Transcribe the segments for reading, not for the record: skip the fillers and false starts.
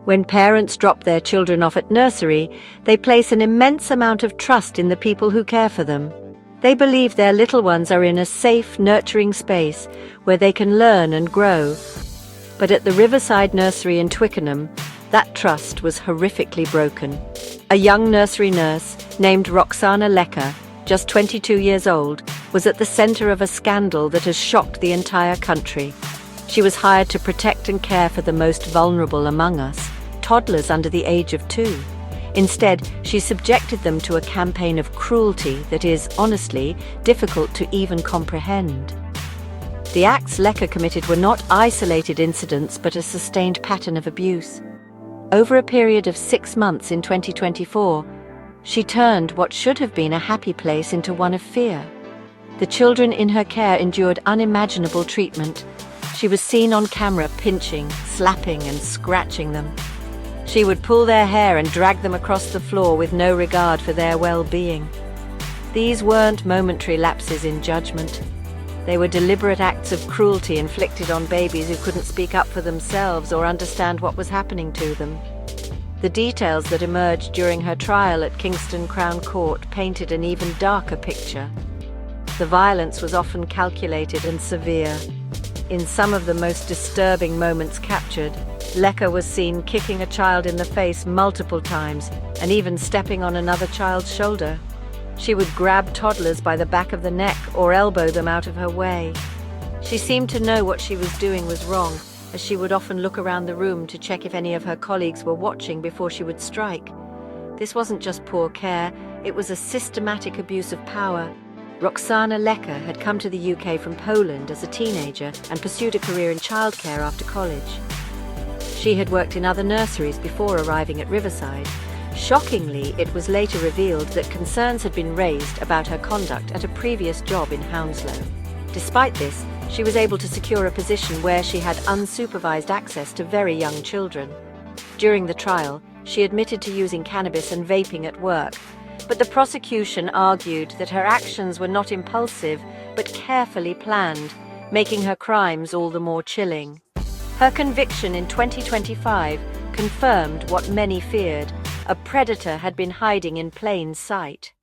When parents drop their children off at nursery, they place an immense amount of trust in the people who care for them. They believe their little ones are in a safe, nurturing space where they can learn and grow. But at the Riverside Nursery in Twickenham, that trust was horrifically broken. A young nursery nurse named Roxana Lecker, just 22 years old, was at the center of a scandal that has shocked the entire country. She was hired to protect and care for the most vulnerable among us, toddlers under the age of 2. Instead, she subjected them to a campaign of cruelty that is, honestly, difficult to even comprehend. The acts Lecker committed were not isolated incidents but a sustained pattern of abuse. Over a period of 6 months in 2024, she turned what should have been a happy place into one of fear. The children in her care endured unimaginable treatment. She was seen on camera pinching, slapping, and scratching them. She would pull their hair and drag them across the floor with no regard for their well-being. These weren't momentary lapses in judgment. They were deliberate acts of cruelty inflicted on babies who couldn't speak up for themselves or understand what was happening to them. The details that emerged during her trial at Kingston Crown Court painted an even darker picture. The violence was often calculated and severe. In some of the most disturbing moments captured, Lecker was seen kicking a child in the face multiple times and even stepping on another child's shoulder. She would grab toddlers by the back of the neck or elbow them out of her way. She seemed to know what she was doing was wrong, as she would often look around the room to check if any of her colleagues were watching before she would strike. This wasn't just poor care, it was a systematic abuse of power. Roxana Lecker had come to the UK from Poland as a teenager and pursued a career in childcare after college. She had worked in other nurseries before arriving at Riverside. Shockingly, it was later revealed that concerns had been raised about her conduct at a previous job in Hounslow. Despite this, she was able to secure a position where she had unsupervised access to very young children. During the trial, she admitted to using cannabis and vaping at work, but the prosecution argued that her actions were not impulsive but carefully planned, making her crimes all the more chilling. Her conviction in 2025 confirmed what many feared: a predator had been hiding in plain sight.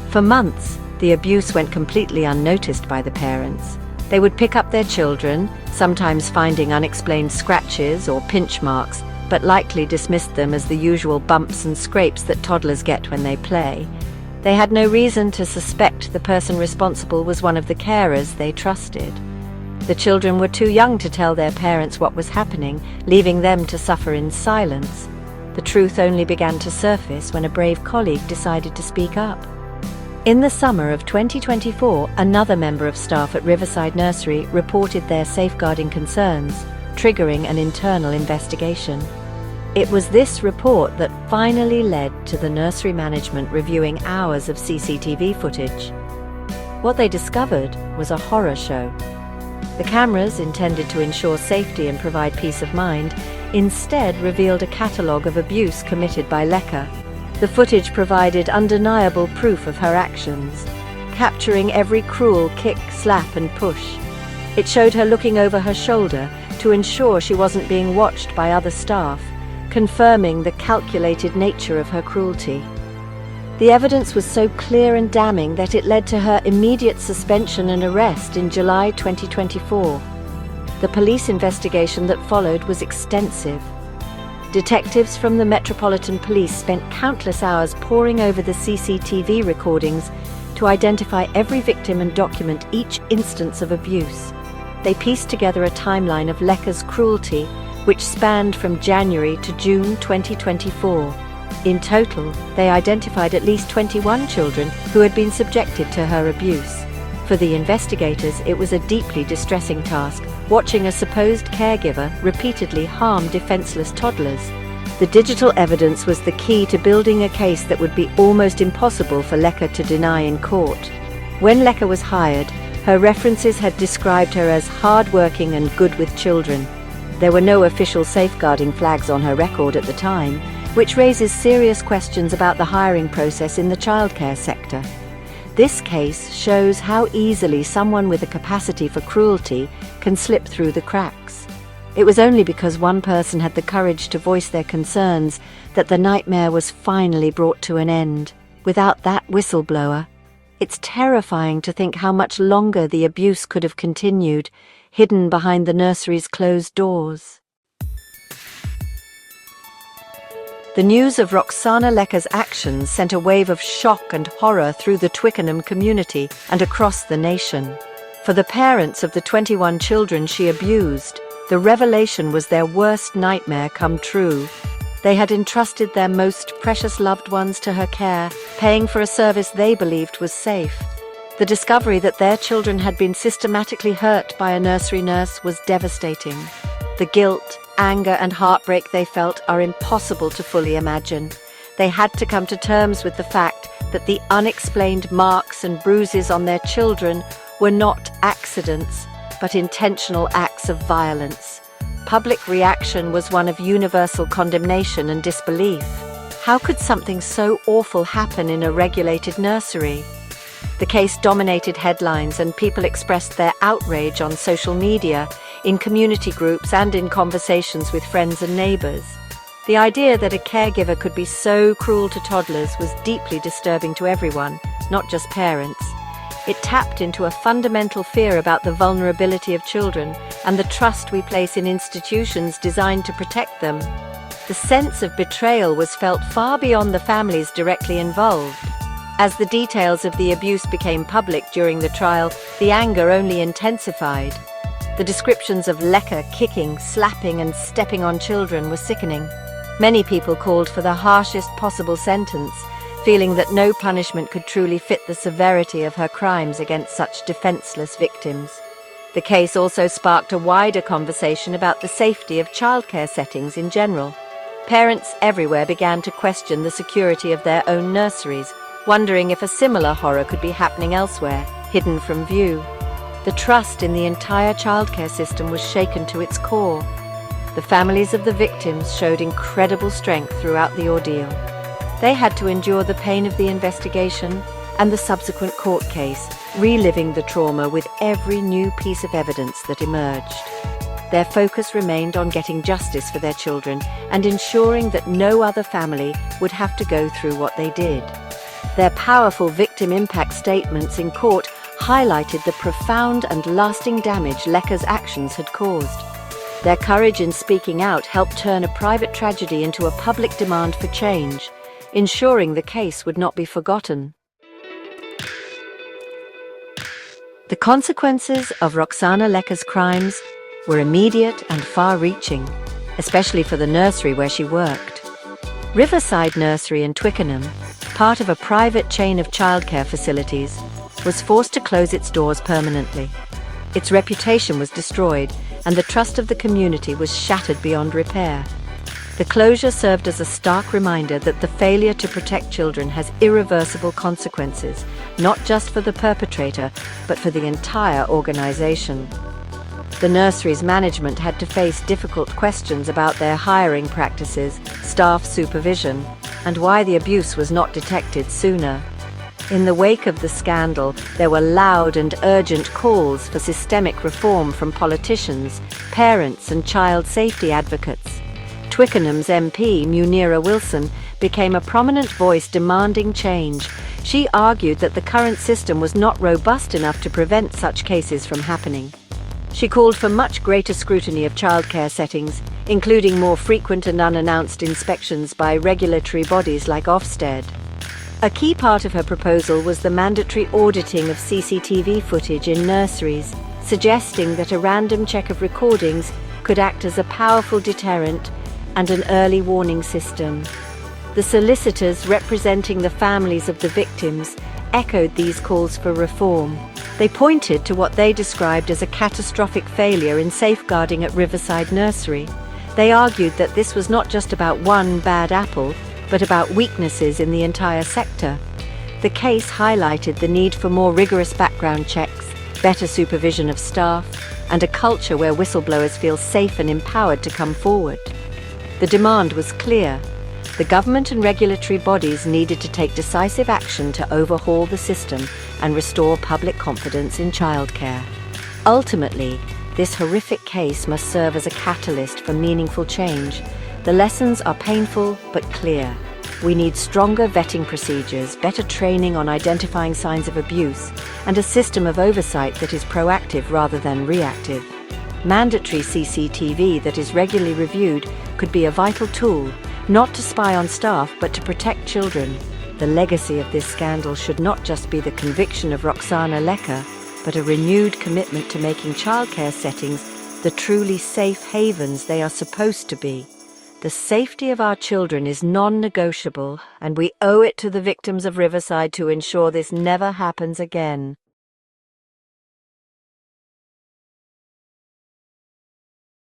For months, the abuse went completely unnoticed by the parents. They would pick up their children, sometimes finding unexplained scratches or pinch marks, but likely dismissed them as the usual bumps and scrapes that toddlers get when they play. They had no reason to suspect the person responsible was one of the carers they trusted. The children were too young to tell their parents what was happening, leaving them to suffer in silence. The truth only began to surface when a brave colleague decided to speak up. In the summer of 2024, another member of staff at Riverside Nursery reported their safeguarding concerns, triggering an internal investigation. It was this report that finally led to the nursery management reviewing hours of CCTV footage. What they discovered was a horror show. The cameras, intended to ensure safety and provide peace of mind, instead revealed a catalogue of abuse committed by Lecker. The footage provided undeniable proof of her actions, capturing every cruel kick, slap and push. It showed her looking over her shoulder to ensure she wasn't being watched by other staff, confirming the calculated nature of her cruelty. The evidence was so clear and damning that it led to her immediate suspension and arrest in July 2024. The police investigation that followed was extensive. Detectives from the Metropolitan Police spent countless hours poring over the CCTV recordings to identify every victim and document each instance of abuse. They pieced together a timeline of Lecker's cruelty, which spanned from January to June 2024. In total, they identified at least 21 children who had been subjected to her abuse. For the investigators, it was a deeply distressing task, watching a supposed caregiver repeatedly harm defenseless toddlers. The digital evidence was the key to building a case that would be almost impossible for Lecker to deny in court. When Lecker was hired, her references had described her as hard-working and good with children. There were no official safeguarding flags on her record at the time, which raises serious questions about the hiring process in the childcare sector. This case shows how easily someone with a capacity for cruelty can slip through the cracks. It was only because one person had the courage to voice their concerns that the nightmare was finally brought to an end. Without that whistleblower, it's terrifying to think how much longer the abuse could have continued, hidden behind the nursery's closed doors. The news of Roxana Lecker's actions sent a wave of shock and horror through the Twickenham community and across the nation. For the parents of the 21 children she abused, the revelation was their worst nightmare come true. They had entrusted their most precious loved ones to her care, paying for a service they believed was safe. The discovery that their children had been systematically hurt by a nursery nurse was devastating. The guilt, anger, and heartbreak they felt are impossible to fully imagine. They had to come to terms with the fact that the unexplained marks and bruises on their children were not accidents, but intentional acts of violence. Public reaction was one of universal condemnation and disbelief. How could something so awful happen in a regulated nursery? The case dominated headlines and people expressed their outrage on social media, in community groups and in conversations with friends and neighbors. The idea that a caregiver could be so cruel to toddlers was deeply disturbing to everyone, not just parents. It tapped into a fundamental fear about the vulnerability of children and the trust we place in institutions designed to protect them. The sense of betrayal was felt far beyond the families directly involved. As the details of the abuse became public during the trial, the anger only intensified. The descriptions of Lecker kicking, slapping, and stepping on children were sickening. Many people called for the harshest possible sentence, feeling that no punishment could truly fit the severity of her crimes against such defenseless victims. The case also sparked a wider conversation about the safety of childcare settings in general. Parents everywhere began to question the security of their own nurseries, wondering if a similar horror could be happening elsewhere, hidden from view. The trust in the entire childcare system was shaken to its core. The families of the victims showed incredible strength throughout the ordeal. They had to endure the pain of the investigation and the subsequent court case, reliving the trauma with every new piece of evidence that emerged. Their focus remained on getting justice for their children and ensuring that no other family would have to go through what they did. Their powerful victim impact statements in court highlighted the profound and lasting damage Lecker's actions had caused. Their courage in speaking out helped turn a private tragedy into a public demand for change, ensuring the case would not be forgotten. The consequences of Roxana Lecker's crimes were immediate and far-reaching, especially for the nursery where she worked. Riverside Nursery in Twickenham, part of a private chain of childcare facilities, was forced to close its doors permanently. Its reputation was destroyed, and the trust of the community was shattered beyond repair. The closure served as a stark reminder that the failure to protect children has irreversible consequences, not just for the perpetrator, but for the entire organization. The nursery's management had to face difficult questions about their hiring practices, staff supervision, and why the abuse was not detected sooner. In the wake of the scandal, there were loud and urgent calls for systemic reform from politicians, parents, and child safety advocates. Twickenham's MP, Munira Wilson, became a prominent voice demanding change. She argued that the current system was not robust enough to prevent such cases from happening. She called for much greater scrutiny of childcare settings, including more frequent and unannounced inspections by regulatory bodies like Ofsted. A key part of her proposal was the mandatory auditing of CCTV footage in nurseries, suggesting that a random check of recordings could act as a powerful deterrent and an early warning system. The solicitors representing the families of the victims echoed these calls for reform. They pointed to what they described as a catastrophic failure in safeguarding at Riverside Nursery. They argued that this was not just about one bad apple, but about weaknesses in the entire sector. The case highlighted the need for more rigorous background checks, better supervision of staff, and a culture where whistleblowers feel safe and empowered to come forward. The demand was clear. The government and regulatory bodies needed to take decisive action to overhaul the system and restore public confidence in childcare. Ultimately, This horrific case must serve as a catalyst for meaningful change. The lessons are painful but clear. We need stronger vetting procedures, better training on identifying signs of abuse, and a system of oversight that is proactive rather than reactive. Mandatory CCTV that is regularly reviewed could be a vital tool, not to spy on staff but to protect children. The legacy of this scandal should not just be the conviction of Roxana Lecker, but a renewed commitment to making childcare settings the truly safe havens they are supposed to be. The safety of our children is non-negotiable, and we owe it to the victims of Riverside to ensure this never happens again.